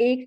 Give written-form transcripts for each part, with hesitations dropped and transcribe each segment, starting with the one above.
1,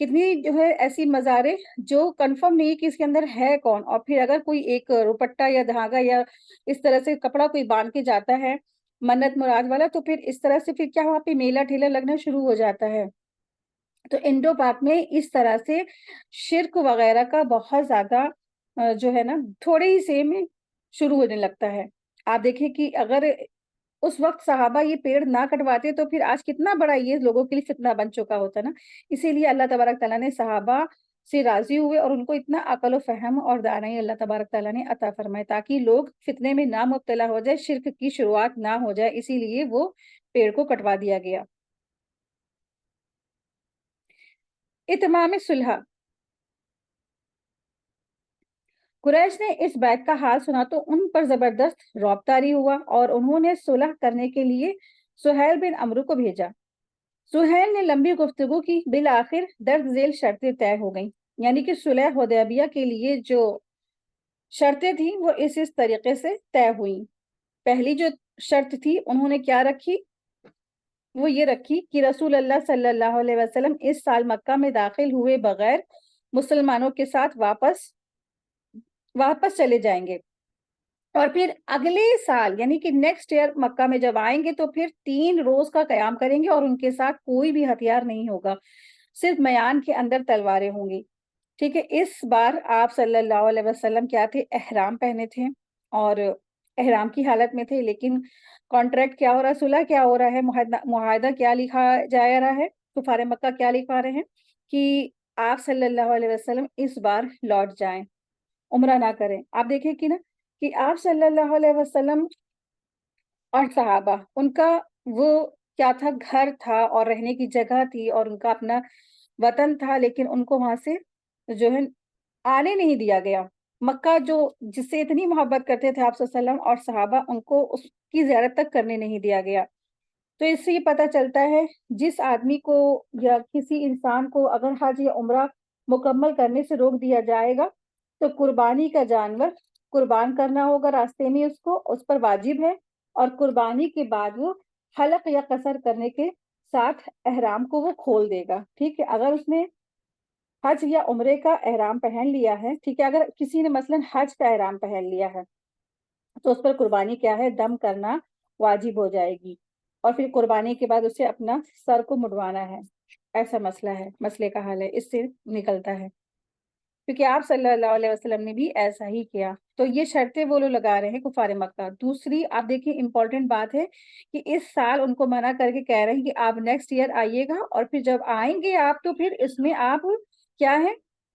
کتنی جو ہے ایسی مزاریں جو کنفرم نہیں کہ اس کے اندر ہے کون، اور پھر اگر کوئی ایک روپٹا یا دھاگا یا اس طرح سے کپڑا کوئی باندھ کے جاتا ہے منت مراد والا، تو پھر اس طرح سے پھر کیا وہاں پہ میلہ ٹھیلا لگنا شروع ہو جاتا ہے۔ تو انڈو پاک میں اس طرح سے شرک وغیرہ کا بہت زیادہ جو ہے نا تھوڑے ہی سے میں شروع ہونے لگتا ہے۔ آپ دیکھیں کہ اگر اس وقت صحابہ یہ پیڑ نہ کٹواتے تو پھر آج کتنا بڑا یہ لوگوں کے لیے فتنہ بن چکا ہوتا نا۔ اسی لیے اللہ تبارک تعالیٰ نے صحابہ سے راضی ہوئے اور ان کو اتنا عقل و فہم اور دانائی اللہ تبارک تعالیٰ نے عطا فرمائے تاکہ لوگ فتنے میں نہ مبتلا ہو جائے، شرک کی شروعات نہ ہو جائے، اسی لیے وہ پیڑ کو کٹوا دیا گیا۔ اتمام صلح، قریش نے اس بیعت کا حال سنا تو ان پر زبردست رعب طاری ہوا اور انہوں نے صلح کرنے کے لیے سہیل بن عمرو کو بھیجا۔ سہیل نے لمبی گفتگو کی، بالآخر درج ذیل شرطیں طے ہو گئیں، یعنی کہ صلح حدیبیہ کے لیے جو شرطیں تھیں وہ اس طریقے سے طے ہوئیں۔ پہلی جو شرط تھی انہوں نے کیا رکھی، وہ یہ رکھی کہ رسول اللہ صلی اللہ علیہ وسلم اس سال مکہ میں داخل ہوئے بغیر مسلمانوں کے ساتھ واپس چلے جائیں گے، اور پھر اگلے سال یعنی کہ نیکسٹ ایئر مکہ میں جب آئیں گے تو پھر 3 روز کا قیام کریں گے اور ان کے ساتھ کوئی بھی ہتھیار نہیں ہوگا، صرف میان کے اندر تلواریں ہوں گی۔ ٹھیک ہے، اس بار آپ صلی اللہ علیہ وسلم کیا تھے، احرام پہنے تھے اور احرام کی حالت میں تھے، لیکن کانٹریکٹ کیا ہو رہا ہے، صلح کیا ہو رہا ہے، معاہدہ کیا لکھا جا رہا ہے، کفار مکہ کیا لکھوا رہے ہیں کہ آپ صلی اللہ علیہ وسلم اس بار لوٹ جائیں، عمرہ نہ کریں۔ آپ دیکھیں کہ نا کہ آپ صلی اللہ علیہ وسلم اور صحابہ ان کا وہ کیا تھا، گھر تھا اور رہنے کی جگہ تھی اور ان کا اپنا وطن تھا، لیکن ان کو وہاں سے جو ہے آنے نہیں دیا گیا۔ مکہ جو جس سے اتنی محبت کرتے تھے آپ صلی اللہ علیہ وسلم اور صحابہ، ان کو اس کی زیارت تک کرنے نہیں دیا گیا۔ تو اس سے یہ پتہ چلتا ہے جس آدمی کو یا کسی انسان کو اگر حج یا عمرہ مکمل کرنے سے روک دیا جائے گا تو قربانی کا جانور قربان کرنا ہوگا راستے میں، اس پر واجب ہے، اور قربانی کے بعد وہ حلق یا قصر کرنے کے ساتھ احرام کو وہ کھول دے گا۔ ٹھیک ہے، اگر اس نے حج یا عمرے کا احرام پہن لیا ہے، ٹھیک ہے، اگر کسی نے مثلا حج کا احرام پہن لیا ہے تو اس پر قربانی کیا ہے، دم کرنا واجب ہو جائے گی، اور پھر قربانی کے بعد اسے اپنا سر کو مڈوانا ہے۔ ایسا مسئلہ ہے، مسئلے کا حل ہے، اس سے نکلتا ہے، کیونکہ آپ صلی اللہ علیہ وسلم نے بھی ایسا ہی کیا۔ تو یہ شرطیں وہ لوگ لگا رہے ہیں کفار مکہ۔ دوسری آپ دیکھیں امپورٹنٹ بات ہے کہ اس سال ان کو منع کر کے کہہ رہے ہیں کہ آپ نیکسٹ ایئر آئیے گا، اور پھر جب آئیں گے آپ تو پھر اس میں آپ کیا ہے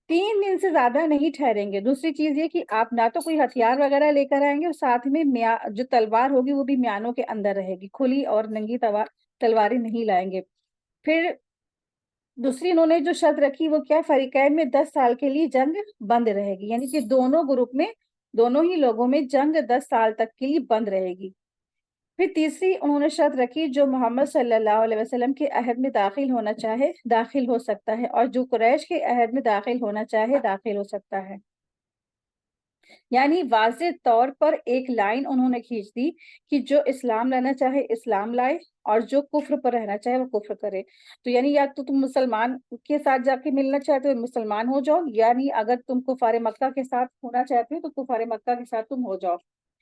3 دن سے زیادہ نہیں ٹھہریں گے۔ دوسری چیز یہ کہ آپ نہ تو کوئی ہتھیار وغیرہ لے کر آئیں گے، اور ساتھ میں جو تلوار ہوگی وہ بھی میانوں کے اندر رہے گی، کھلی اور ننگی تلواریں نہیں لائیں گے۔ پھر دوسری انہوں نے جو شرط رکھی وہ کیا، فریقین میں 10 سال کے لیے جنگ بند رہے گی، یعنی کہ دونوں گروپ میں دونوں ہی لوگوں میں جنگ 10 سال تک کے لیے بند رہے گی۔ پھر تیسری انہوں نے شرط رکھی جو محمد صلی اللہ علیہ وسلم کے عہد میں داخل ہونا چاہے داخل ہو سکتا ہے، اور جو قریش کے عہد میں داخل ہونا چاہے داخل ہو سکتا ہے۔ یعنی واضح طور پر ایک لائن انہوں نے کھینچ دی کہ جو اسلام لانا چاہے اسلام لائے، اور جو کفر پر رہنا چاہے وہ کفر کرے۔ تو یعنی یا تو تم مسلمان کے ساتھ جا کے ملنا چاہتے ہو مسلمان ہو جاؤ، یعنی اگر تم کفار مکہ کے ساتھ ہونا چاہتے ہو تو کفار مکہ کے ساتھ تم ہو جاؤ۔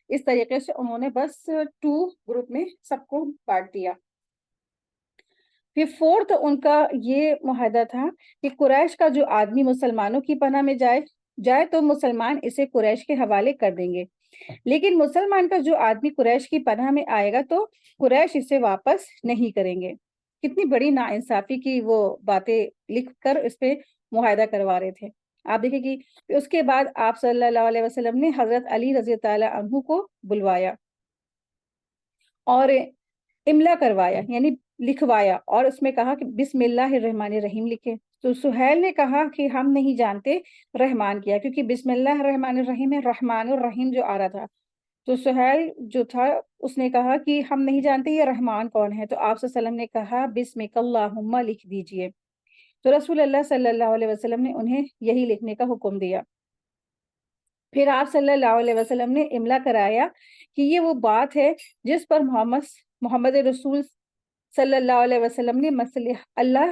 اس طریقے سے انہوں نے بس 2 گروپ میں سب کو بانٹ دیا۔ پھر فورتھ ان کا یہ معاہدہ تھا کہ قریش کا جو آدمی مسلمانوں کی پناہ میں جائے تو مسلمان اسے قریش کے حوالے کر دیں گے، لیکن مسلمان کا جو آدمی قریش کی پناہ میں آئے گا تو قریش اسے واپس نہیں کریں گے۔ کتنی بڑی ناانصافی کی وہ باتیں لکھ کر اس پہ معاہدہ کروا رہے تھے۔ آپ دیکھیں کہ اس کے بعد آپ صلی اللہ علیہ وسلم نے حضرت علی رضی اللہ عنہ کو بلوایا اور املا کروایا، یعنی لکھوایا، اور اس میں کہا کہ بسم اللہ الرحمن الرحیم لکھے۔ تو سہیل نے کہا کہ ہم نہیں جانتے رحمان کیا، کیونکہ بسم اللہ الرحمن الرحیم میں رحمان الرحیم جو آ رہا تھا، تو سہیل جو تھا اس نے کہا کہ ہم نہیں جانتے یہ رحمان کون ہے، تو آپ صلی اللہ علیہ وسلم نے کہا بسمک اللہم لکھ دیجئے۔ تو رسول اللہ صلی اللہ علیہ وسلم نے انہیں یہی لکھنے کا حکم دیا۔ پھر آپ صلی اللہ علیہ وسلم نے املا کرایا کہ یہ وہ بات ہے جس پر محمد رسول صلی اللہ علیہ وسلم نے اللہ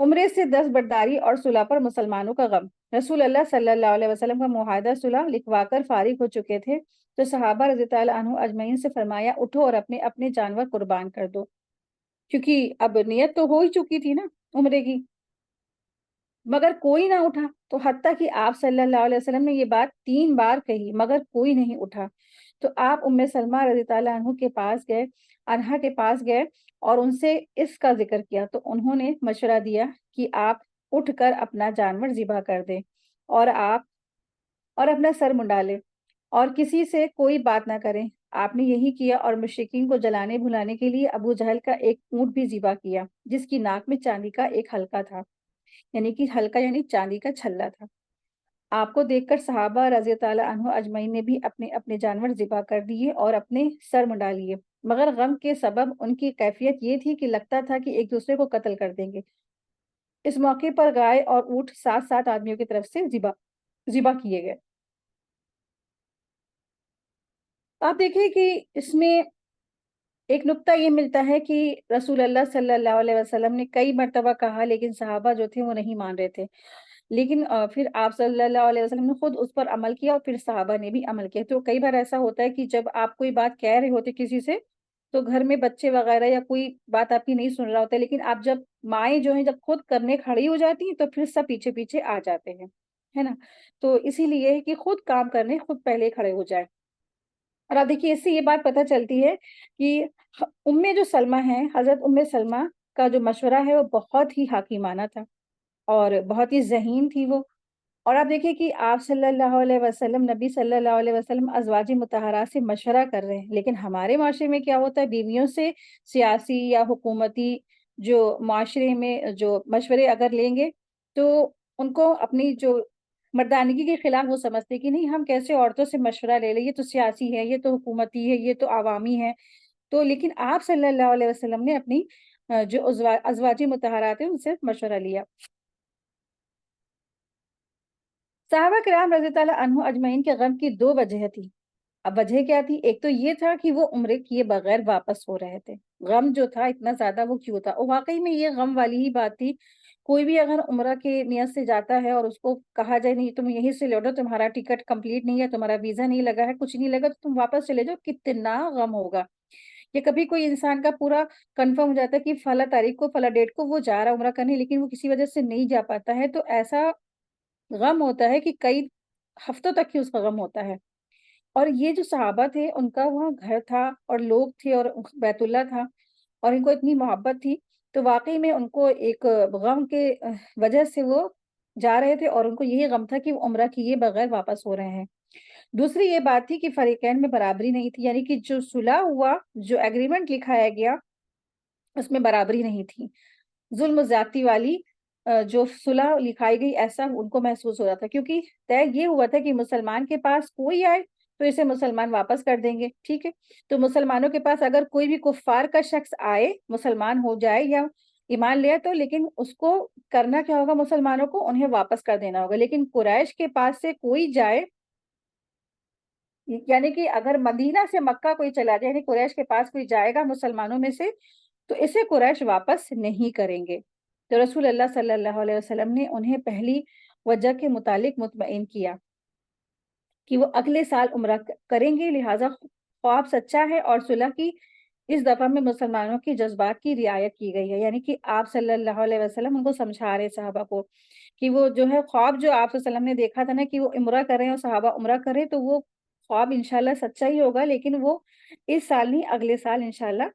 عمرے سے دست برداری اور صلح پر مسلمانوں کا غم۔ رسول اللہ صلی اللہ علیہ وسلم کا معاہدہ صلح لکھوا کر فارغ ہو چکے تھے تو صحابہ رضی اللہ عنہ اجمعین سے فرمایا اٹھو اور اپنے اپنے جانور قربان کر دو، کیونکہ اب نیت تو ہو ہی چکی تھی نا عمرے کی، مگر کوئی نہ اٹھا۔ تو حتیٰ کہ آپ صلی اللہ علیہ وسلم نے یہ بات 3 بار کہی مگر کوئی نہیں اٹھا۔ تو آپ ام سلمہ رضی اللہ عنہ کے پاس گئے، انہا کے پاس گئے اور ان سے اس کا ذکر کیا تو انہوں نے مشورہ دیا کہ آپ اٹھ کر اپنا جانور ذبح کر دیں اور آپ اور اپنا سر منڈا لیں اور کسی سے کوئی بات نہ کریں۔ آپ نے یہی کیا اور مشرکین کو جلانے بھلانے کے لیے ابو جہل کا ایک اونٹ بھی ذبح کیا جس کی ناک میں چاندی کا ایک حلقہ تھا، یعنی کہ حلقہ یعنی چاندی کا چھلا تھا۔ آپ کو دیکھ کر صحابہ رضی اللہ عنہ اجمعین نے بھی اپنے اپنے جانور ذبح کر دیے اور اپنے سر منڈا لیے، مگر غم کے سبب ان کی کیفیت یہ تھی کہ لگتا تھا کہ ایک دوسرے کو قتل کر دیں گے۔ اس موقع پر گائے اور اونٹ 7 آدمیوں کی طرف سے ذبح کیے گئے۔ آپ دیکھیں کہ اس میں ایک نقطہ یہ ملتا ہے کہ رسول اللہ صلی اللہ علیہ وسلم نے کئی مرتبہ کہا لیکن صحابہ جو تھے وہ نہیں مان رہے تھے، لیکن پھر آپ صلی اللہ علیہ وسلم نے خود اس پر عمل کیا اور پھر صحابہ نے بھی عمل کیا۔ تو کئی بار ایسا ہوتا ہے کہ جب آپ کوئی بات کہہ رہے ہوتے کسی سے تو گھر میں بچے وغیرہ یا کوئی بات آپ کی نہیں سن رہا ہوتا ہے، لیکن آپ جب مائیں جو ہیں جب خود کرنے کھڑی ہو جاتی ہیں تو پھر سب پیچھے پیچھے آ جاتے ہیں، ہے نا؟ تو اسی لیے ہے کہ خود کام کرنے خود پہلے کھڑے ہو جائے۔ اور اب دیکھیے اس سے یہ بات پتہ چلتی ہے کہ ام جو سلمہ ہیں، حضرت ام سلمہ کا جو مشورہ ہے وہ بہت ہی حکیمانہ تھا اور بہت ہی ذہین تھی وہ۔ اور آپ دیکھیے کہ آپ صلی اللہ علیہ وسلم، نبی صلی اللہ علیہ وسلم ازواج مطہرات سے مشورہ کر رہے ہیں، لیکن ہمارے معاشرے میں کیا ہوتا ہے، بیویوں سے سیاسی یا حکومتی جو معاشرے میں جو مشورے اگر لیں گے تو ان کو اپنی جو مردانگی کے خلاف وہ سمجھتے کہ نہیں ہم کیسے عورتوں سے مشورہ لے لیں، یہ تو سیاسی ہے، یہ تو حکومتی ہے، یہ تو عوامی ہے۔ تو لیکن آپ صلی اللہ علیہ وسلم نے اپنی جو ازواج مطہرات ہیں ان سے مشورہ لیا۔ صحابہ کرام رضی اللہ عنہ اجمعین کے غم کی 2 وجہ تھی۔ اب وجہ کیا تھی؟ ایک تو یہ تھا کہ وہ عمرے کیے بغیر واپس ہو رہے تھے، غم جو تھا اتنا زیادہ وہ کیوں تھا، اور واقعی میں یہ غم والی ہی بات تھی۔ کوئی بھی اگر عمرہ کے نیت سے جاتا ہے اور اس کو کہا جائے نہیں تم یہیں سے لوٹو، تمہارا ٹکٹ کمپلیٹ نہیں ہے، تمہارا ویزا نہیں لگا ہے، کچھ نہیں لگا تو تم واپس چلے جاؤ، کتنا غم ہوگا۔ یا کبھی کوئی انسان کا پورا کنفرم ہو جاتا ہے کہ فلاں تاریخ کو فلاں ڈیٹ کو وہ جا رہا عمرہ کرنے، لیکن وہ کسی وجہ سے نہیں جا پاتا ہے تو ایسا غم ہوتا ہے کہ کئی ہفتوں تک ہی اس کا غم ہوتا ہے۔ اور یہ جو صحابہ تھے ان کا وہاں گھر تھا اور لوگ تھے اور بیت اللہ تھا اور ان کو اتنی محبت تھی، تو واقعی میں ان کو ایک غم کے وجہ سے وہ جا رہے تھے اور ان کو یہی غم تھا کہ وہ عمرہ کیے بغیر واپس ہو رہے ہیں۔ دوسری یہ بات تھی کہ فریقین میں برابری نہیں تھی، یعنی کہ جو صلح ہوا، جو ایگریمنٹ لکھایا گیا اس میں برابری نہیں تھی، ظلم و زیادتی والی جو صلح لکھائی گئی ایسا ان کو محسوس ہو رہا تھا، کیونکہ طے یہ ہوا تھا کہ مسلمان کے پاس کوئی آئے تو اسے مسلمان واپس کر دیں گے، ٹھیک ہے؟ تو مسلمانوں کے پاس اگر کوئی بھی کفار کا شخص آئے، مسلمان ہو جائے یا ایمان لے تو لیکن اس کو کرنا کیا ہوگا، مسلمانوں کو انہیں واپس کر دینا ہوگا۔ لیکن قریش کے پاس سے کوئی جائے، یعنی کہ اگر مدینہ سے مکہ کوئی چلا جائے، یعنی قریش کے پاس کوئی جائے گا مسلمانوں میں سے تو اسے قریش واپس نہیں کریں گے۔ تو رسول اللہ صلی اللہ علیہ وسلم نے انہیں پہلی وجہ کے متعلق مطمئن کیا کہ وہ اگلے سال عمرہ کریں گے، لہٰذا خواب سچا ہے اور صلح کی اس دفعہ میں مسلمانوں کی جذبات کی رعایت کی گئی ہے، یعنی کہ آپ صلی اللہ علیہ وسلم ان کو سمجھا رہے صحابہ کو کہ وہ جو ہے خواب جو آپ صلی اللہ علیہ وسلم نے دیکھا تھا نا کہ وہ عمرہ کریں اور صحابہ عمرہ کریں، تو وہ خواب انشاءاللہ سچا ہی ہوگا، لیکن وہ اس سال نہیں اگلے سال انشاءاللہ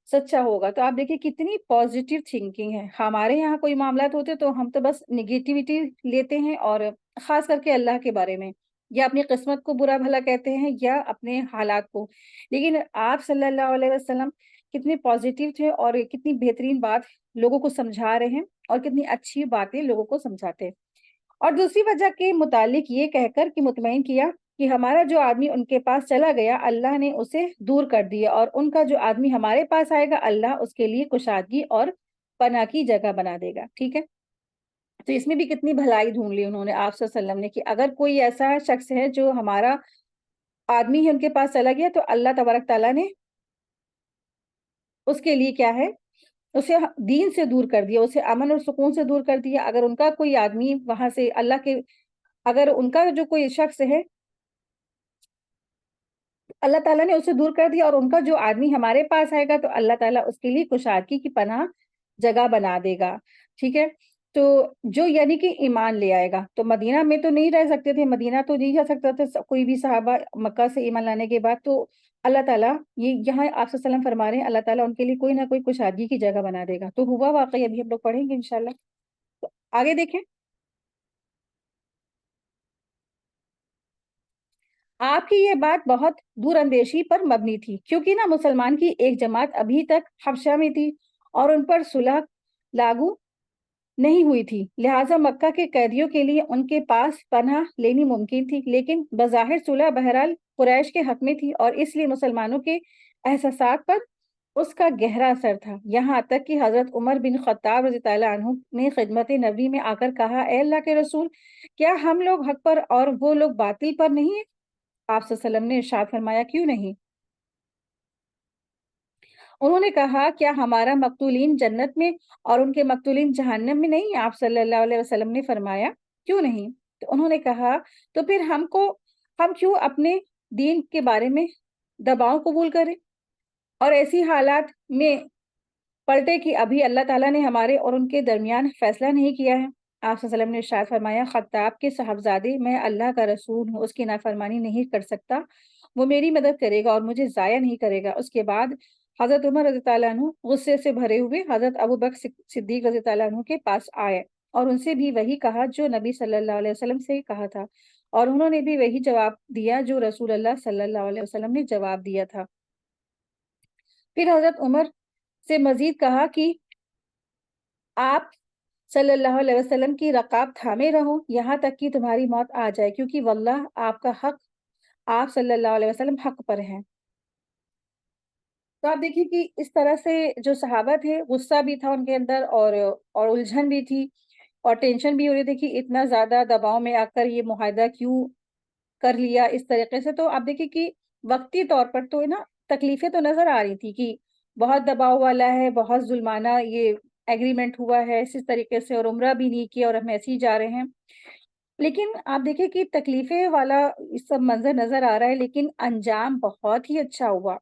سچا ہوگا۔ تو آپ دیکھیں کتنی پازیٹیو تھنکنگ ہے۔ ہمارے یہاں کوئی معاملات ہوتے تو ہم تو بس نگیٹیوٹی لیتے ہیں، اور خاص کر کے اللہ کے بارے میں یا اپنی قسمت کو برا بھلا کہتے ہیں یا اپنے حالات کو، لیکن آپ صلی اللہ علیہ وسلم کتنے پازیٹیو تھے اور کتنی بہترین بات لوگوں کو سمجھا رہے ہیں اور کتنی اچھی باتیں لوگوں کو سمجھاتے ہیں۔ اور دوسری وجہ کے متعلق یہ کہہ کر کہ مطمئن کیا کہ ہمارا جو آدمی ان کے پاس چلا گیا اللہ نے اسے دور کر دیا، اور ان کا جو آدمی ہمارے پاس آئے گا اللہ اس کے لیے کشادگی اور پناہ کی جگہ بنا دے گا، ٹھیک ہے؟ تو اس میں بھی کتنی بھلائی ڈھونڈ لی انہوں نے آپ صلی اللہ علیہ وسلم نے کہ اگر کوئی ایسا شخص ہے جو ہمارا آدمی ہے ان کے پاس چلا گیا تو اللہ تبارک تعالیٰ نے اس کے لیے کیا ہے اسے دین سے دور کر دیا، اسے امن اور سکون سے دور کر دیا۔ اگر ان کا کوئی آدمی وہاں سے اگر ان کا جو کوئی شخص ہے، اللہ تعالیٰ نے اسے دور کر دیا، اور ان کا جو آدمی ہمارے پاس آئے گا تو اللہ تعالیٰ اس کے لیے کشادگی کی پناہ جگہ بنا دے گا، ٹھیک ہے۔ تو جو یعنی کہ ایمان لے آئے گا، تو مدینہ میں تو نہیں رہ سکتے تھے، مدینہ تو نہیں جا سکتا تھا کوئی بھی صحابہ مکہ سے ایمان لانے کے بعد، تو اللہ تعالیٰ یہ یہاں آپ صلی اللہ علیہ وسلم فرما رہے ہیں اللہ تعالیٰ ان کے لیے کوئی نہ کوئی کشادگی کی جگہ بنا دے گا۔ تو ہوا واقعی ابھی ہم لوگ پڑھیں گے انشاءاللہ۔ تو آگے دیکھیں، آپ کی یہ بات بہت دور اندیشی پر مبنی تھی، کیونکہ نا مسلمان کی ایک جماعت ابھی تک حبشہ میں تھی اور ان پر صلح لاگو نہیں ہوئی تھی، لہٰذا مکہ کے قیدیوں کے لیے ان کے پاس پناہ لینی ممکن تھی، لیکن بظاہر صلح بہرحال قریش کے حق میں تھی، اور اس لیے مسلمانوں کے احساسات پر اس کا گہرا اثر تھا، یہاں تک کہ حضرت عمر بن خطاب رضی اللہ عنہ نے خدمت نبی میں آ کر کہا، اے اللہ کے رسول، کیا ہم لوگ حق پر اور وہ لوگ باطل پر نہیں ہیں؟ آپ صلی اللہ علیہ وسلم نے ارشاد فرمایا، کیوں نہیں؟ انہوں نے کہا، کیا ہمارا مقتولین جنت میں اور ان کے مقتولین جہنم میں نہیں؟ آپ صلی اللہ علیہ وسلم نے فرمایا، کیوں نہیں؟ تو انہوں نے کہا، تو پھر ہم کیوں اپنے دین کے بارے میں دباؤ قبول کریں اور ایسی حالات میں پلٹے کہ ابھی اللہ تعالیٰ نے ہمارے اور ان کے درمیان فیصلہ نہیں کیا ہے؟ آپ صلی اللہ علیہ وسلم نے ارشاد فرمایا، خطاب کے صاحبزادے، میں اللہ کا رسول ہوں، اس کی نافرمانی نہیں کر سکتا، وہ میری مدد کرے گا اور مجھے ضائع نہیں کرے گا۔ اس کے بعد حضرت عمر رضی اللہ عنہ غصے سے بھرے ہوئے حضرت ابوبکر صدیق رضی اللہ عنہ کے پاس آئے اور ان سے بھی وہی کہا جو نبی صلی اللہ علیہ وسلم سے کہا تھا، اور انہوں نے بھی وہی جواب دیا جو رسول اللہ صلی اللہ علیہ وسلم نے جواب دیا تھا۔ پھر حضرت عمر سے مزید کہا کہ آپ صلی اللہ علیہ وسلم کی رکاب تھامے رہو یہاں تک کہ تمہاری موت آ جائے، کیونکہ واللہ آپ کا حق، آپ صلی اللہ علیہ وسلم حق پر ہیں۔ تو آپ دیکھیے کہ اس طرح سے جو صحابہ تھے، غصہ بھی تھا ان کے اندر، اور الجھن بھی تھی، اور ٹینشن بھی ہو رہی تھی کہ اتنا زیادہ دباؤ میں آ کر یہ معاہدہ کیوں کر لیا اس طریقے سے۔ تو آپ دیکھیے کہ وقتی طور پر تو نا تکلیفیں تو نظر آ رہی تھی کہ بہت دباؤ والا ہے، بہت ظلمانہ یہ ایگریمنٹ ہوا ہے اسی طریقے سے، اور عمرہ بھی نہیں کیا اور ہم ایسے ہی جا رہے ہیں۔ لیکن آپ دیکھیں کہ تکلیفیں والا یہ سب منظر نظر آ رہا ہے، لیکن انجام بہت ہی اچھا ہوا۔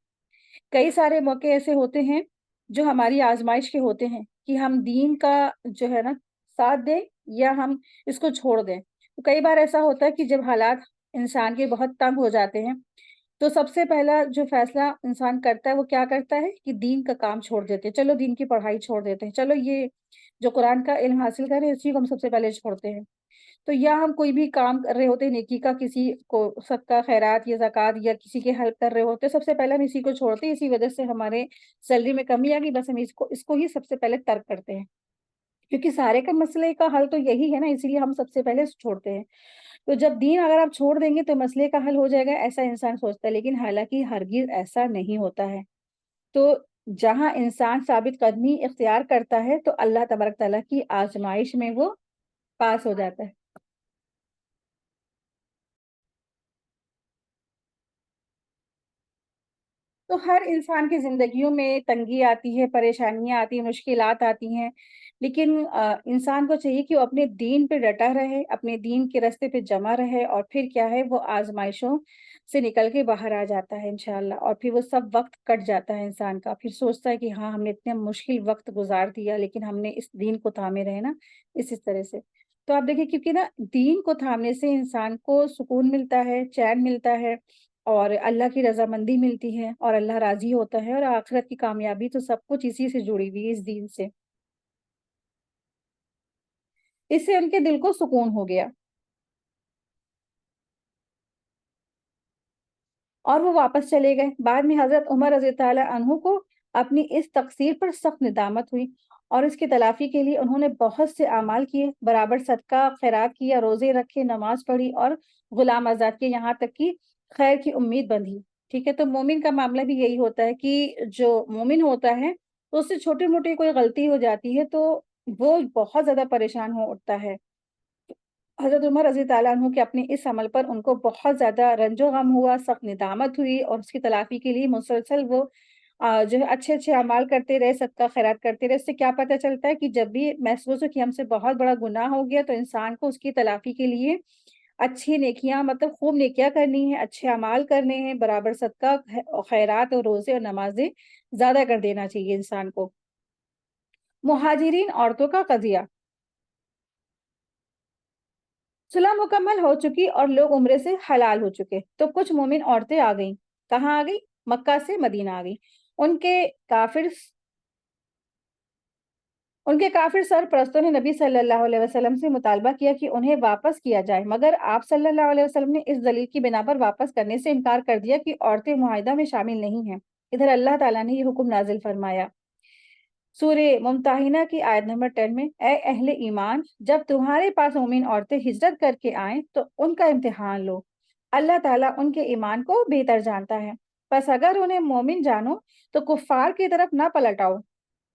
کئی سارے موقع ایسے ہوتے ہیں جو ہماری آزمائش کے ہوتے ہیں کہ ہم دین کا جو ہے نا ساتھ دیں یا ہم اس کو چھوڑ دیں۔ تو کئی بار ایسا ہوتا ہے کہ جب حالات انسان کے بہت تنگ ہو جاتے ہیں تو سب سے پہلا جو فیصلہ انسان کرتا ہے وہ کیا کرتا ہے کہ دین کا کام چھوڑ دیتے ہیں، چلو دین کی پڑھائی چھوڑ دیتے ہیں، چلو یہ جو قرآن کا علم حاصل کریں اسی کو ہم سب سے پہلے چھوڑتے ہیں۔ تو یا ہم کوئی بھی کام کر رہے ہوتے ہیں نیکی کا، کسی کو صدقہ خیرات یا زکوٰۃ یا کسی کی ہیلپ کر رہے ہوتے ہیں، سب سے پہلے ہم اسی کو چھوڑتے ہیں، اسی وجہ سے ہمارے سیلری میں کمی آ گئی، بس ہم اس کو ہی سب سے پہلے ترک کرتے ہیں، کیونکہ سارے کا مسئلے کا حل تو یہی ہے نا، اسی لیے ہم سب سے پہلے چھوڑتے ہیں۔ تو جب دین اگر آپ چھوڑ دیں گے تو مسئلے کا حل ہو جائے گا، ایسا انسان سوچتا ہے، لیکن حالانکہ ہرگز ایسا نہیں ہوتا ہے۔ تو جہاں انسان ثابت قدمی اختیار کرتا ہے تو اللہ تبارک تعالیٰ کی آزمائش میں وہ پاس ہو جاتا ہے۔ تو ہر انسان کی زندگیوں میں تنگی آتی ہے، پریشانیاں آتی ہیں، مشکلات آتی ہیں، لیکن انسان کو چاہیے کہ وہ اپنے دین پہ ڈٹا رہے، اپنے دین کے راستے پہ جمع رہے، اور پھر کیا ہے وہ آزمائشوں سے نکل کے باہر آ جاتا ہے انشاءاللہ، اور پھر وہ سب وقت کٹ جاتا ہے انسان کا، پھر سوچتا ہے کہ ہاں ہم نے اتنے مشکل وقت گزار دیا لیکن ہم نے اس دین کو تھامے رہے نا، اس طرح سے۔ تو آپ دیکھیں کیونکہ نا دین کو تھامنے سے انسان کو سکون ملتا ہے، چین ملتا ہے، اور اللہ کی رضامندی ملتی ہے، اور اللہ راضی ہوتا ہے، اور آخرت کی کامیابی تو سب کچھ اسی سے جڑی ہوئی ہے، اس دین سے۔ اس سے ان کے دل کو سکون ہو گیا اور وہ واپس چلے گئے۔ بعد میں حضرت عمر رضی اللہ عنہ کو اپنی اس تقصیر پر سخت ندامت ہوئی، اور اس کی تلافی کے لیے انہوں نے بہت سے اعمال کیے، برابر صدقہ خیرات کیا، روزے رکھے، نماز پڑھی، اور غلام آزاد کیے، یہاں تک کہ خیر کی امید بندھی۔ ٹھیک ہے، تو مومن کا معاملہ بھی یہی ہوتا ہے کہ جو مومن ہوتا ہے تو اس سے چھوٹی موٹی کوئی غلطی ہو جاتی ہے تو وہ بہت زیادہ پریشان ہو اٹھتا ہے۔ حضرت عمر رضی اللہ عنہ کے اپنے اس عمل پر ان کو بہت زیادہ رنج و غم ہوا، سخت ندامت ہوئی، اور اس کی تلافی کے لیے مسلسل وہ جو ہے اچھے اچھے اعمال کرتے رہے، صدقہ خیرات کرتے رہے۔ اس سے کیا پتہ چلتا ہے کہ جب بھی محسوس ہو کہ ہم سے بہت بڑا گناہ ہو گیا، تو انسان کو اس کی تلافی کے لیے اچھی نیکیاں، مطلب خوب نیکیاں کرنی ہیں، اچھے اعمال کرنے ہیں، برابر صدقہ خیرات اور روزے اور نمازیں زیادہ کر دینا چاہیے انسان کو۔ مہاجرین عورتوں کا قضیہ۔ صلح مکمل ہو چکی اور لوگ عمرے سے حلال ہو چکے تو کچھ مومن عورتیں آ گئیں۔ کہاں آ گئی؟ مکہ سے مدینہ آ گئی۔ ان کے کافر ان کے کافر سرپرستوں نے نبی صلی اللہ علیہ وسلم سے مطالبہ کیا کہ انہیں واپس کیا جائے، مگر آپ صلی اللہ علیہ وسلم نے اس دلیل کی بنا پر واپس کرنے سے انکار کر دیا کہ عورتیں معاہدہ میں شامل نہیں ہیں۔ ادھر اللہ تعالیٰ نے یہ حکم نازل فرمایا سورہ ممتحنہ کی آیت نمبر 10 میں، اے اہل ایمان، جب تمہارے پاس مومن عورتیں ہجرت کر کے آئیں تو ان کا امتحان لو، اللہ تعالیٰ ان کے ایمان کو بہتر جانتا ہے۔ پس اگر انہیں مومن جانو تو کفار کی طرف نہ پلٹاؤ،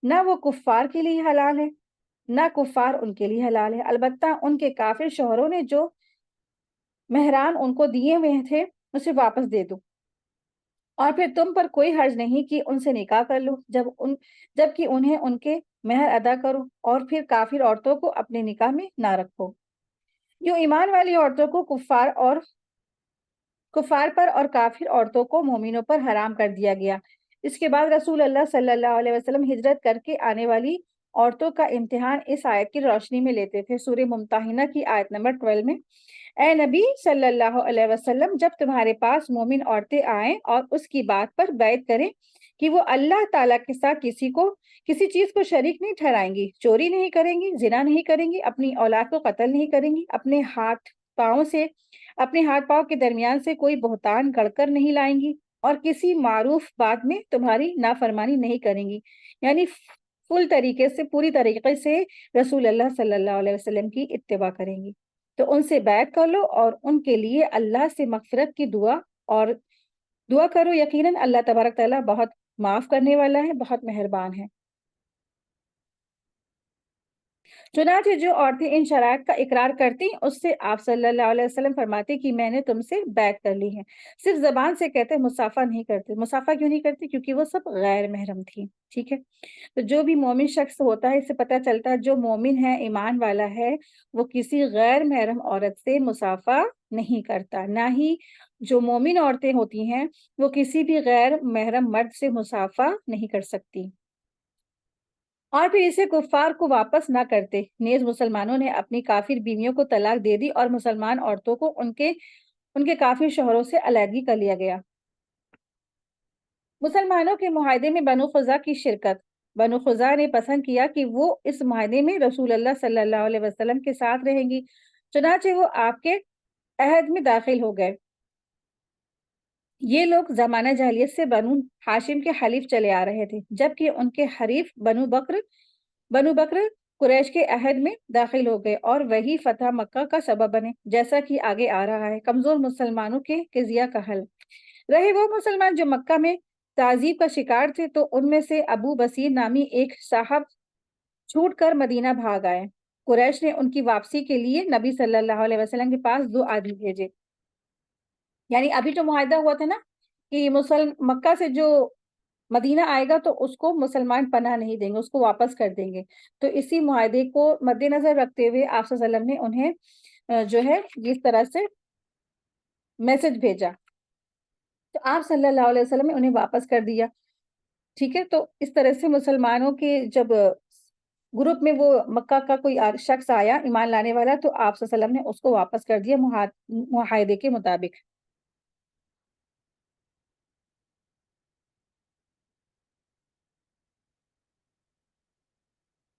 نہ وہ کفار کے لیے حلال ہے نہ کفار ان کے لیے حلال ہے، البتہ ان کے کافر شوہروں نے جو مہران ان کو دیے ہوئے تھے اسے واپس دے دو، اور پھر تم پر کوئی حرج نہیں کہ ان سے نکاح کر لو جبکہ انہیں ان کے مہر ادا کرو، اور پھر کافر عورتوں کو اپنے نکاح میں نہ رکھو۔ یوں ایمان والی عورتوں کو کفار پر اور کافر عورتوں کو مومنوں پر حرام کر دیا گیا۔ اس کے بعد رسول اللہ صلی اللہ علیہ وسلم ہجرت کر کے آنے والی عورتوں کا امتحان اس آیت کی روشنی میں لیتے تھے۔ سورہ ممتحنہ کی آیت نمبر 12 میں، اے نبی صلی اللہ علیہ وسلم، جب تمہارے پاس مومن عورتیں آئیں اور اس کی بات پر بیعت کریں کہ وہ اللہ تعالیٰ کے ساتھ کسی چیز کو شریک نہیں ٹھہرائیں گی، چوری نہیں کریں گی، زنا نہیں کریں گی، اپنی اولاد کو قتل نہیں کریں گی، اپنے ہاتھ پاؤں کے درمیان سے کوئی بہتان گڑھ کر نہیں لائیں گی، اور کسی معروف بات میں تمہاری نافرمانی نہیں کریں گی، یعنی پوری طریقے سے رسول اللہ صلی اللہ علیہ وسلم کی اتباع کریں گی، تو ان سے بیعت کر لو اور ان کے لیے اللہ سے مغفرت کی دعا کرو، یقیناً اللہ تبارک تعالیٰ بہت معاف کرنے والا ہے، بہت مہربان ہے۔ چنانچہ جو عورتیں ان شرائط کا اقرار کرتی اس سے آپ صلی اللہ علیہ وسلم فرماتے کہ میں نے تم سے بیعت کر لی ہے، صرف زبان سے کہتے، مصافحہ نہیں کرتے۔ مصافحہ کیوں نہیں کرتے؟ کیونکہ وہ سب غیر محرم تھی، ٹھیک ہے۔ تو جو بھی مومن شخص ہوتا ہے، اس سے پتہ چلتا ہے جو مومن ہے، ایمان والا ہے، وہ کسی غیر محرم عورت سے مصافحہ نہیں کرتا، نہ ہی جو مومن عورتیں ہوتی ہیں وہ کسی بھی غیر محرم مرد سے مصافحہ نہیں کر سکتی، اور پھر اسے کفار کو واپس نہ کرتے۔ نیز مسلمانوں نے اپنی کافر بیویوں کو طلاق دے دی اور مسلمان عورتوں کو ان کے کافر شوہروں سے علیحدگی کر لیا گیا۔ مسلمانوں کے معاہدے میں بنو خزاع کی شرکت۔ بنو خزاع نے پسند کیا کہ وہ اس معاہدے میں رسول اللہ صلی اللہ علیہ وسلم کے ساتھ رہیں گی، چنانچہ وہ آپ کے عہد میں داخل ہو گئے۔ یہ لوگ زمانہ جاہلیت سے بنو ہاشم کے حلیف چلے آ رہے تھے، جبکہ ان کے حریف بنو بکر قریش کے عہد میں داخل ہو گئے اور وہی فتح مکہ کا سبب بنے، جیسا کہ آگے آ رہا ہے۔ کمزور مسلمانوں کے قضیہ کا حل۔ رہے وہ مسلمان جو مکہ میں تعذیب کا شکار تھے تو ان میں سے ابو بصیر نامی ایک صاحب چھوٹ کر مدینہ بھاگ آئے۔ قریش نے ان کی واپسی کے لیے نبی صلی اللہ علیہ وسلم کے پاس 2 آدمی بھیجے، یعنی ابھی جو معاہدہ ہوا تھا نا کہ مکہ سے جو مدینہ آئے گا تو اس کو مسلمان پناہ نہیں دیں گے، اس کو واپس کر دیں گے، تو اسی معاہدے کو مد نظر رکھتے ہوئے آپ صلی اللہ علیہ وسلم نے انہیں جو ہے اس طرح سے میسج بھیجا، تو آپ صلی اللہ علیہ وسلم نے انہیں واپس کر دیا، ٹھیک ہے۔ تو اس طرح سے مسلمانوں کے جب گروپ میں وہ مکہ کا کوئی شخص آیا ایمان لانے والا، تو آپ صلی اللہ علیہ وسلم نے اس کو واپس کر دیا معاہدے کے مطابق۔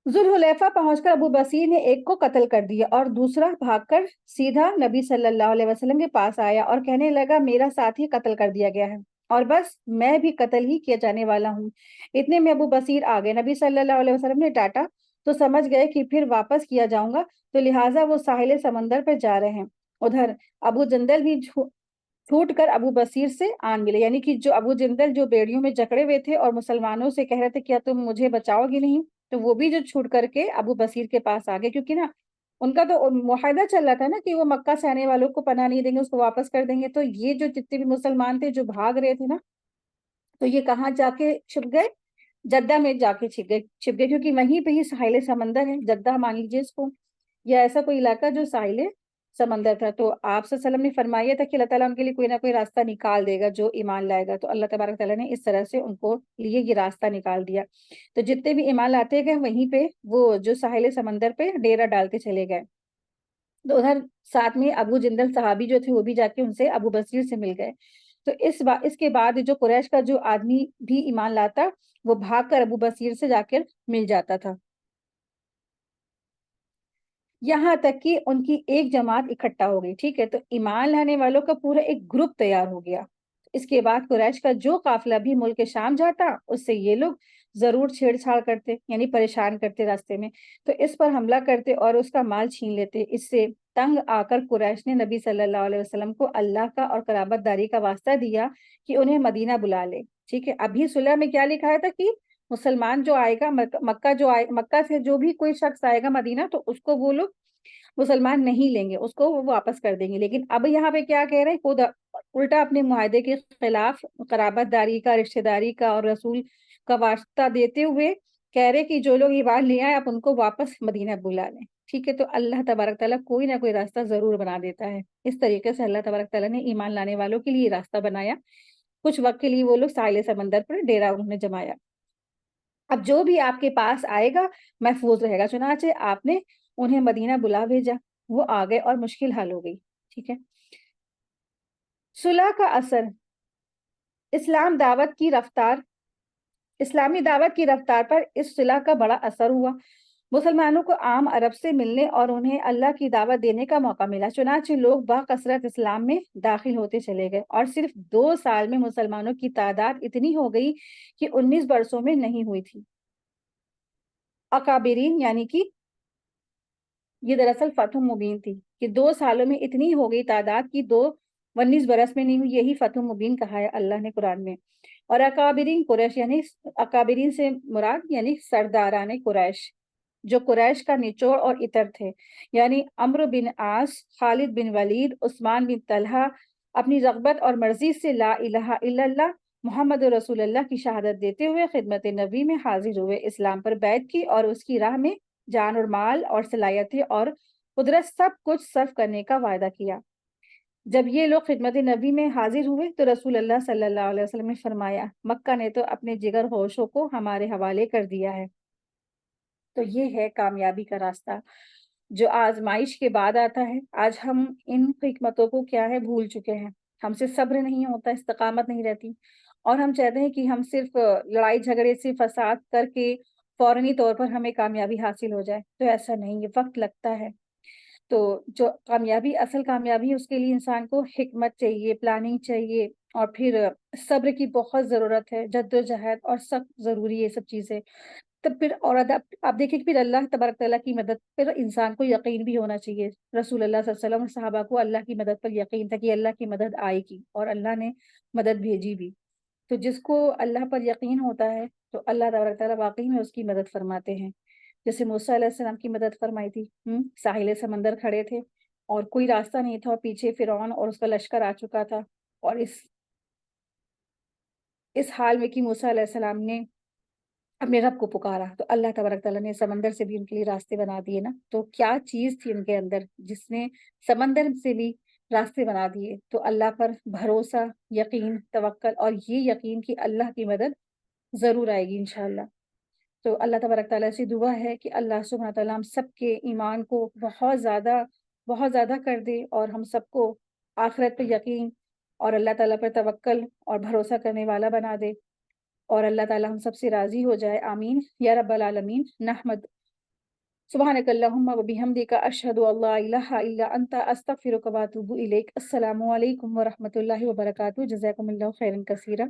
ذوالحلیفہ پہنچ کر ابو بصیر نے ایک کو قتل کر دیا اور دوسرا بھاگ کر سیدھا نبی صلی اللہ علیہ وسلم کے پاس آیا اور کہنے لگا میرا ساتھی قتل کر دیا گیا ہے اور بس میں بھی قتل ہی کیا جانے والا ہوں۔ اتنے میں ابو بصیر آ گئے، نبی صلی اللہ علیہ وسلم نے ڈانٹا تو سمجھ گئے کہ پھر واپس کیا جاؤں گا، تو لہٰذا وہ ساحل سمندر پر جا رہے ہیں۔ ادھر ابو جندل بھی چھوٹ کر ابو بصیر سے آن ملے، یعنی کہ جو ابو جندل جو بیڑیوں میں جکڑے ہوئے تھے اور مسلمانوں سے کہہ رہے تھے کیا تم مجھے بچاؤ گی نہیں، تو وہ بھی جو چھوٹ کر کے ابو بصیر کے پاس آ گئے، کیونکہ نا ان کا تو معاہدہ چل رہا تھا نا کہ وہ مکہ سے آنے والوں کو پناہ نہیں دیں گے، اس کو واپس کر دیں گے، تو یہ جو جتنے بھی مسلمان تھے جو بھاگ رہے تھے نا، تو یہ کہاں جا کے چھپ گئے؟ جدہ میں جا کے چھپ گئے کیونکہ وہیں پہ ہی ساحل سمندر ہے، جدہ مان لیجیے اس کو، یا ایسا کوئی علاقہ جو ساحل سمندر تھا۔ تو آپ صلی اللہ علیہ وسلم نے فرمایا تھا کہ اللہ تعالیٰ ان کے لیے کوئی نہ کوئی راستہ نکال دے گا جو ایمان لائے گا، تو اللہ تبارک تعالیٰ نے اس طرح سے ان کو لیے یہ راستہ نکال دیا۔ تو جتنے بھی ایمان لاتے گئے وہیں پہ وہ جو ساحل سمندر پہ ڈیرا ڈالتے چلے گئے۔ تو ادھر ساتھ میں ابو جندل صحابی جو تھے وہ بھی جا کے ان سے ابو بصیر سے مل گئے۔ تو اس کے بعد جو قریش کا جو آدمی بھی ایمان لاتا وہ بھاگ کر ابو بصیر سے جا کر مل جاتا تھا، یہاں تک کہ ان کی ایک جماعت اکٹھا ہو گئی۔ ٹھیک ہے، تو ایمان لانے والوں کا پورا ایک گروپ تیار ہو گیا۔ اس کے بعد قریش کا جو قافلہ بھی ملک شام جاتا اس سے یہ لوگ ضرور چھیڑ چھاڑ کرتے، یعنی پریشان کرتے راستے میں، تو اس پر حملہ کرتے اور اس کا مال چھین لیتے۔ اس سے تنگ آ کر قریش نے نبی صلی اللہ علیہ وسلم کو اللہ کا اور قرابت داری کا واسطہ دیا کہ انہیں مدینہ بلا لے۔ ٹھیک ہے، ابھی صلح میں کیا لکھا تھا کہ مسلمان جو آئے گا مکہ سے جو بھی کوئی شخص آئے گا مدینہ تو اس کو وہ لوگ مسلمان نہیں لیں گے، اس کو وہ واپس کر دیں گے۔ لیکن اب یہاں پہ کیا کہہ رہے ہیں، خود الٹا اپنے معاہدے کے خلاف قرابت داری کا، رشتہ داری کا اور رسول کا واسطہ دیتے ہوئے کہہ رہے کہ جو لوگ ایمان لے آئے آپ ان کو واپس مدینہ بلا لیں۔ ٹھیک ہے، تو اللہ تبارک تعالیٰ کوئی نہ کوئی راستہ ضرور بنا دیتا ہے۔ اس طریقے سے اللہ تبارک تعالیٰ نے ایمان لانے والوں کے لیے راستہ بنایا۔ کچھ وقت کے لیے وہ لوگ ساحل سمندر پر ڈیرا انہوں نے جمایا۔ اب جو بھی آپ کے پاس آئے گا محفوظ رہے گا، چنانچہ آپ نے انہیں مدینہ بلا بھیجا، وہ آ گئے اور مشکل حل ہو گئی۔ ٹھیک ہے، صلح کا اثر، اسلامی دعوت کی رفتار پر اس صلح کا بڑا اثر ہوا۔ مسلمانوں کو عام عرب سے ملنے اور انہیں اللہ کی دعوت دینے کا موقع ملا، چنانچہ لوگ بکثرت اسلام میں داخل ہوتے چلے گئے، اور صرف 2 سال میں مسلمانوں کی تعداد اتنی ہو گئی کہ 19 برسوں میں نہیں ہوئی تھی۔ اکابرین یعنی کہ یہ دراصل فتح مبین تھی کہ 2 سالوں میں اتنی ہو گئی تعداد کی 19 برس میں نہیں ہوئی، یہی فتح مبین کہا ہے اللہ نے قرآن میں۔ اور اکابرین قریش یعنی اکابرین سے مراد یعنی سرداران قریش، جو قریش کا نچوڑ اور عطر تھے، یعنی عمرو بن عاص، خالد بن ولید، عثمان بن طلحہ اپنی رغبت اور مرضی سے لا الہ الا اللہ محمد رسول اللہ کی شہادت دیتے ہوئے خدمت نبی میں حاضر ہوئے، اسلام پر بیعت کی اور اس کی راہ میں جان اور مال اور صلاحیتیں اور قدرت سب کچھ صرف کرنے کا وعدہ کیا۔ جب یہ لوگ خدمت نبی میں حاضر ہوئے تو رسول اللہ صلی اللہ علیہ وسلم نے فرمایا، مکہ نے تو اپنے جگر ہوشوں کو ہمارے حوالے کر دیا ہے۔ تو یہ ہے کامیابی کا راستہ جو آزمائش کے بعد آتا ہے۔ آج ہم ان حکمتوں کو کیا ہے بھول چکے ہیں، ہم سے صبر نہیں ہوتا، استقامت نہیں رہتی، اور ہم چاہتے ہیں کہ ہم صرف لڑائی جھگڑے سے فساد کر کے فوراًی طور پر ہمیں کامیابی حاصل ہو جائے، تو ایسا نہیں، یہ وقت لگتا ہے۔ تو جو کامیابی، اصل کامیابی، اس کے لیے انسان کو حکمت چاہیے، پلاننگ چاہیے، اور پھر صبر کی بہت ضرورت ہے، جد و جہد اور سخت ضروری ہے یہ سب چیزیں۔ تب پھر اور آپ دیکھیں کہ پھر اللہ تبارک تعالیٰ کی مدد پر انسان کو یقین بھی ہونا چاہیے۔ رسول اللہ صلی اللہ علیہ وسلم اور صحابہ کو اللہ کی مدد پر یقین تھا کہ اللہ کی مدد آئے گی، اور اللہ نے مدد بھیجی بھی۔ تو جس کو اللہ پر یقین ہوتا ہے تو اللہ تبارک تعالیٰ واقعی میں اس کی مدد فرماتے ہیں۔ جیسے موسیٰ علیہ السلام کی مدد فرمائی تھی، ساحل سمندر کھڑے تھے اور کوئی راستہ نہیں تھا، اور پیچھے فرعون اور اس کا لشکر آ چکا تھا، اور اس حال میں کہ موسیٰ علیہ السلام نے اپنے رب کو پکارا تو اللہ تبارک تعالیٰ نے سمندر سے بھی ان کے لیے راستے بنا دیے نا۔ تو کیا چیز تھی ان کے اندر جس نے سمندر سے بھی راستے بنا دیے؟ تو اللہ پر بھروسہ، یقین، توکل، اور یہ یقین کہ اللہ کی مدد ضرور آئے گی انشاءاللہ۔ تو اللہ تبارک تعالیٰ سے دعا ہے کہ اللہ سبحانہ تعالیٰ ہم سب کے ایمان کو بہت زیادہ کر دے، اور ہم سب کو آخرت پہ یقین اور اللہ تعالیٰ پر توکل اور بھروسہ کرنے والا بنا دے، اور اللہ تعالیٰ ہم سب سے راضی ہو جائے، آمین یا رب العالمین۔ نحمد سبحانک اللہم و بحمدک، اشہد ان لا الہ الا انت، استغفرک و اتوب الیک۔ السلام علیکم ورحمۃ اللہ وبرکاتہ، جزاکم اللہ خیرا کثیرا۔